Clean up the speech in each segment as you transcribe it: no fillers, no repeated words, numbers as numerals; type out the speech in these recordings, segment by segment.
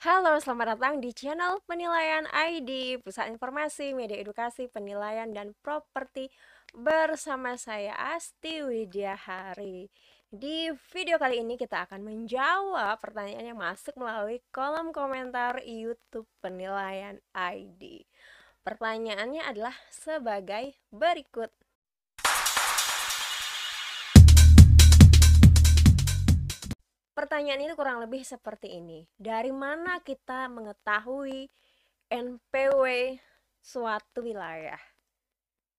Halo, selamat datang di channel Penilaian ID, Pusat Informasi, Media Edukasi, Penilaian, dan Properti bersama saya Asti Widyahari. Di video kali ini kita akan menjawab pertanyaan yang masuk melalui kolom komentar YouTube Penilaian ID. Pertanyaannya adalah sebagai berikut. Pertanyaan itu kurang lebih seperti ini. Dari mana kita mengetahui NPW suatu wilayah?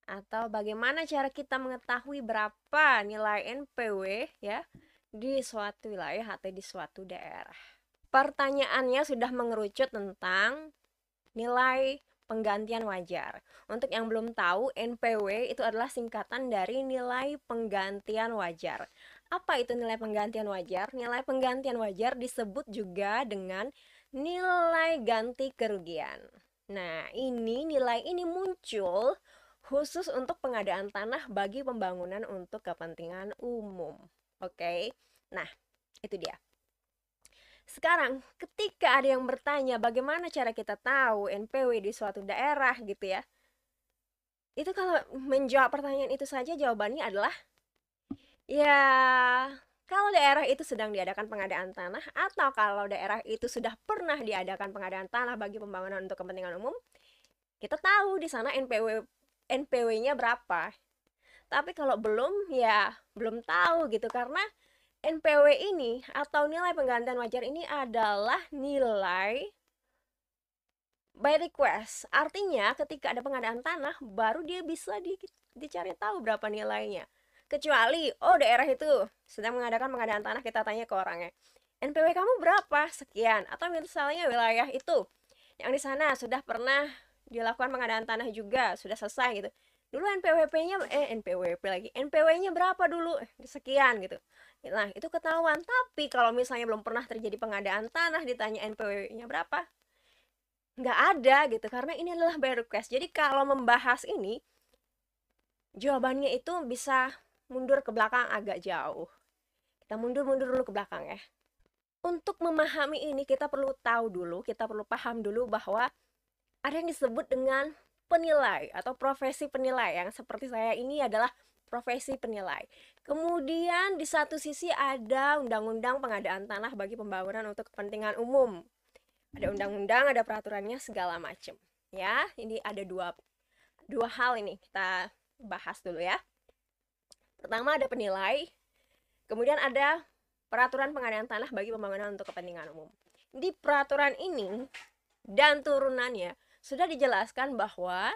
Atau bagaimana cara kita mengetahui berapa nilai NPW ya di suatu wilayah atau di suatu daerah? Pertanyaannya sudah mengerucut tentang nilai penggantian wajar. Untuk yang belum tahu, NPW itu adalah singkatan dari nilai penggantian wajar. Apa itu nilai penggantian wajar? Nilai penggantian wajar disebut juga dengan nilai ganti kerugian. Nah, nilai ini muncul khusus untuk pengadaan tanah bagi pembangunan untuk kepentingan umum. Oke. Nah, itu dia. Sekarang, ketika ada yang bertanya bagaimana cara kita tahu NPW di suatu daerah gitu ya, itu kalau menjawab pertanyaan itu saja jawabannya adalah ya kalau daerah itu sedang diadakan pengadaan tanah atau kalau daerah itu sudah pernah diadakan pengadaan tanah bagi pembangunan untuk kepentingan umum, kita tahu di sana NPW-nya berapa. Tapi kalau belum ya belum tahu gitu karena NPW ini atau nilai penggantian wajar ini adalah nilai by request. Artinya ketika ada pengadaan tanah baru dia bisa dicari tahu berapa nilainya. Kecuali daerah itu sedang mengadakan pengadaan tanah, kita tanya ke orangnya, NPW kamu berapa? Sekian. Atau misalnya wilayah itu yang di sana sudah pernah dilakukan pengadaan tanah juga, sudah selesai gitu. Dulu NPWP-nya NPWP lagi. NPW-nya berapa dulu? Sekian gitu. Nah, itu ketahuan. Tapi kalau misalnya belum pernah terjadi pengadaan tanah ditanya NPW-nya berapa, nggak ada gitu karena ini adalah by request. Jadi kalau membahas ini jawabannya itu bisa mundur ke belakang agak jauh. Kita mundur-mundur dulu ke belakang ya. Untuk memahami ini kita perlu tahu dulu, kita perlu paham dulu bahwa ada yang disebut dengan penilai atau profesi penilai, yang seperti saya ini adalah profesi penilai. Kemudian di satu sisi ada undang-undang pengadaan tanah bagi pembangunan untuk kepentingan umum. Ada undang-undang, ada peraturannya segala macam. Ya, ini ada dua hal ini kita bahas dulu ya. Pertama ada penilai, kemudian ada peraturan pengadaan tanah bagi pembangunan untuk kepentingan umum. Di peraturan ini dan turunannya sudah dijelaskan bahwa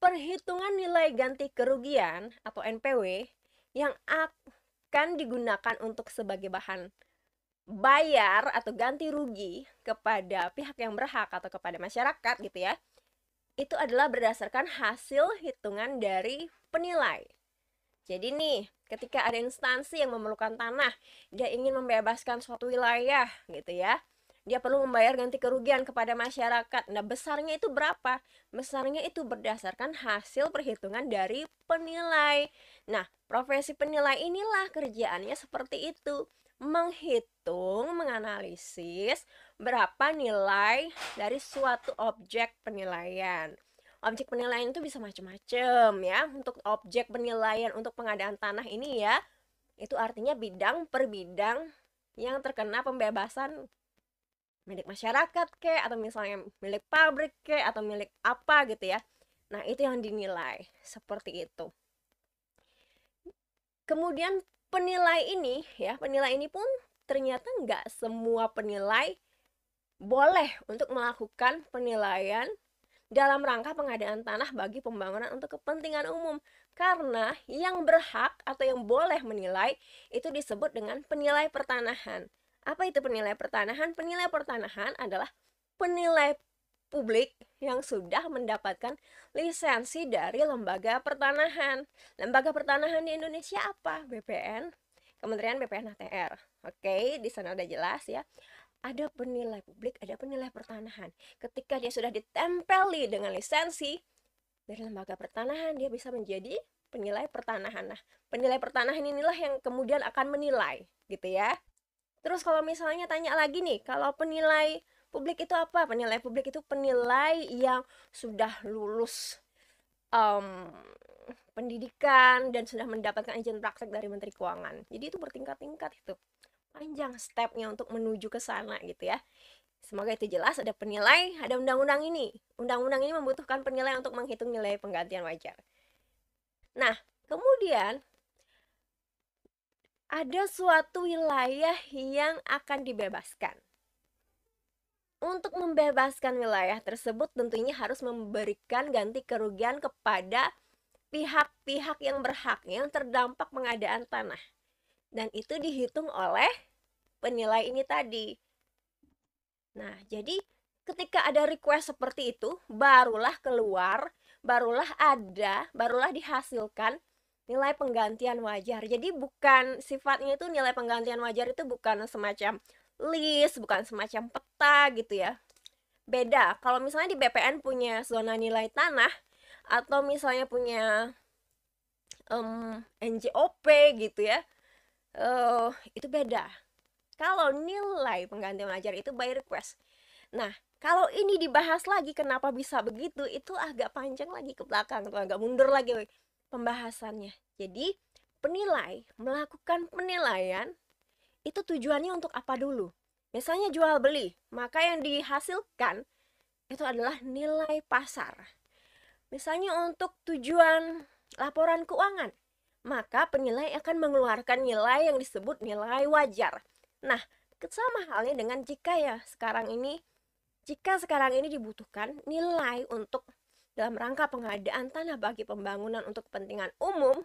perhitungan nilai ganti kerugian atau NPW yang akan digunakan untuk sebagai bahan bayar atau ganti rugi kepada pihak yang berhak atau kepada masyarakat gitu ya, itu adalah berdasarkan hasil hitungan dari penilai. Jadi nih, ketika ada instansi yang memerlukan tanah, dia ingin membebaskan suatu wilayah gitu ya, dia perlu membayar ganti kerugian kepada masyarakat. Nah, besarnya itu berapa? Besarnya itu berdasarkan hasil perhitungan dari penilai. Nah, profesi penilai inilah kerjaannya seperti itu. Menghitung, menganalisis berapa nilai dari suatu objek penilaian. Objek penilaian itu bisa macam-macam ya. Untuk objek penilaian untuk pengadaan tanah ini ya, itu artinya bidang per bidang yang terkena pembebasan milik masyarakat ke atau misalnya milik pabrik ke atau milik apa gitu ya. Nah, itu yang dinilai seperti itu. Kemudian penilai ini pun ternyata nggak semua penilai boleh untuk melakukan penilaian dalam rangka pengadaan tanah bagi pembangunan untuk kepentingan umum. Karena yang berhak atau yang boleh menilai itu disebut dengan penilai pertanahan. Apa itu penilai pertanahan? Penilai pertanahan adalah penilai publik yang sudah mendapatkan lisensi dari lembaga pertanahan. Lembaga pertanahan di Indonesia apa? BPN, Kementerian BPN ATR. Oke, di sana udah jelas ya. Ada penilai publik, ada penilai pertanahan. Ketika dia sudah ditempeli dengan lisensi dari lembaga pertanahan, dia bisa menjadi penilai pertanahan. Nah, penilai pertanahan inilah yang kemudian akan menilai, gitu ya. Terus kalau misalnya tanya lagi nih, kalau penilai publik itu apa? Penilai publik itu penilai yang sudah lulus em, pendidikan dan sudah mendapatkan izin praktek dari Menteri Keuangan. Jadi itu bertingkat-tingkat itu. Panjang stepnya untuk menuju ke sana gitu ya. Semoga itu jelas, ada penilai, ada undang-undang ini. Undang-undang ini membutuhkan penilai untuk menghitung nilai penggantian wajar. Nah, kemudian ada suatu wilayah yang akan dibebaskan. Untuk membebaskan wilayah tersebut tentunya harus memberikan ganti kerugian kepada pihak-pihak yang berhak yang terdampak pengadaan tanah. Dan itu dihitung oleh penilai ini tadi. Nah, jadi ketika ada request seperti itu, barulah keluar, barulah dihasilkan nilai penggantian wajar. Jadi bukan sifatnya itu nilai penggantian wajar itu bukan semacam list, bukan semacam peta gitu ya. Beda, kalau misalnya di BPN punya zona nilai tanah atau misalnya punya NJOP gitu ya, itu beda. Kalau nilai penggantian wajar itu by request. Nah, kalau ini dibahas lagi kenapa bisa begitu, itu agak panjang lagi ke belakang, tuh agak mundur lagi pembahasannya. Jadi, penilai melakukan penilaian itu tujuannya untuk apa dulu? Misalnya jual beli, maka yang dihasilkan itu adalah nilai pasar. Misalnya untuk tujuan laporan keuangan, maka penilai akan mengeluarkan nilai yang disebut nilai wajar. Nah, sama halnya dengan jika sekarang ini dibutuhkan nilai untuk dalam rangka pengadaan tanah bagi pembangunan untuk kepentingan umum,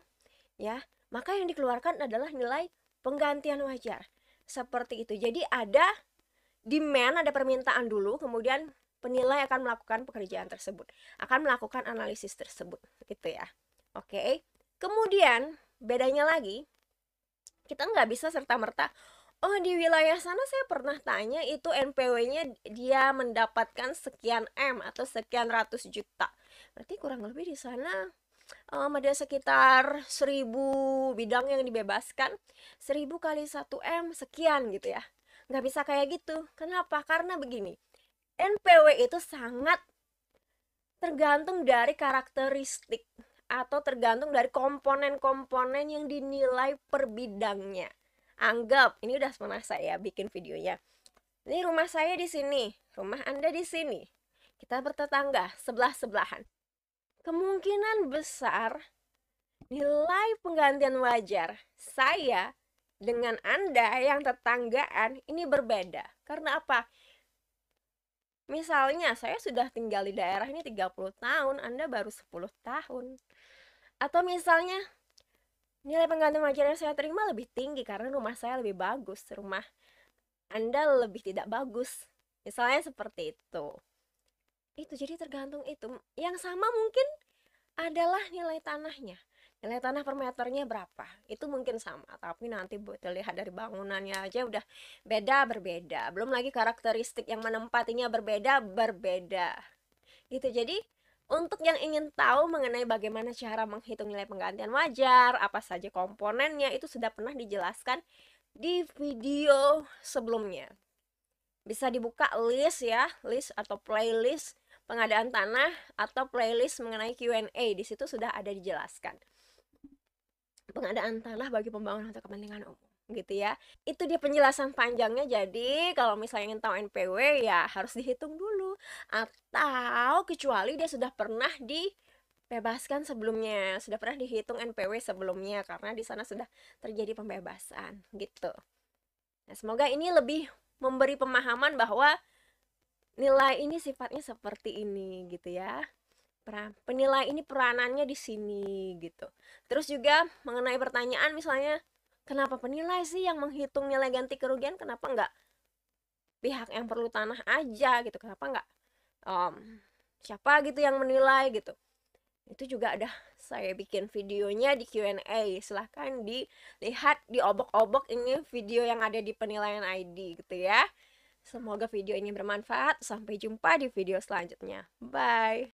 ya, maka yang dikeluarkan adalah nilai penggantian wajar. Seperti itu. Jadi ada demand, ada permintaan dulu, kemudian penilai akan melakukan pekerjaan tersebut, akan melakukan analisis tersebut, gitu ya. Oke. Kemudian bedanya lagi, kita nggak bisa serta-merta, oh di wilayah sana saya pernah tanya itu NPW-nya dia mendapatkan sekian M atau sekian ratus juta. Berarti kurang lebih di sana ada sekitar 1000 bidang yang dibebaskan, 1000 kali 1 M sekian gitu ya. Nggak bisa kayak gitu. Kenapa? Karena begini, NPW itu sangat tergantung dari karakteristik atau tergantung dari komponen-komponen yang dinilai per bidangnya. Anggap, ini udah pernah saya bikin videonya. Ini rumah saya di sini, rumah Anda di sini. Kita bertetangga, sebelah-sebelahan. Kemungkinan besar nilai penggantian wajar saya dengan Anda yang tetanggaan ini berbeda. Karena apa? Misalnya saya sudah tinggal di daerah ini 30 tahun, Anda baru 10 tahun. Atau misalnya nilai penggantian wajar yang saya terima lebih tinggi karena rumah saya lebih bagus, rumah Anda lebih tidak bagus. Misalnya seperti itu. Itu jadi tergantung itu. Yang sama mungkin adalah nilai tanahnya. Nilai tanah per meternya berapa? Itu mungkin sama, tapi nanti terlihat dari bangunannya aja udah berbeda. Belum lagi karakteristik yang menempatinya berbeda. Gitu. Jadi, untuk yang ingin tahu mengenai bagaimana cara menghitung nilai penggantian wajar, apa saja komponennya, itu sudah pernah dijelaskan di video sebelumnya. Bisa dibuka list ya, list atau playlist pengadaan tanah atau playlist mengenai Q&A. Di situ sudah ada dijelaskan pengadaan tanah bagi pembangunan untuk kepentingan umum gitu ya. Itu dia penjelasan panjangnya. Jadi kalau misalnya ingin tahu NPW ya harus dihitung dulu, atau kecuali dia sudah pernah dibebaskan sebelumnya, sudah pernah dihitung NPW sebelumnya karena di sana sudah terjadi pembebasan gitu. Nah, semoga ini lebih memberi pemahaman bahwa nilai ini sifatnya seperti ini gitu ya. Penilai ini peranannya di sini gitu. Terus juga mengenai pertanyaan misalnya, kenapa penilai sih yang menghitung nilai ganti kerugian? Kenapa enggak pihak yang perlu tanah aja gitu? Kenapa enggak siapa gitu yang menilai gitu? Itu juga ada saya bikin videonya di Q&A. Silahkan dilihat, diobok-obok ini video yang ada di penilaian ID gitu ya. Semoga video ini bermanfaat. Sampai jumpa di video selanjutnya. Bye.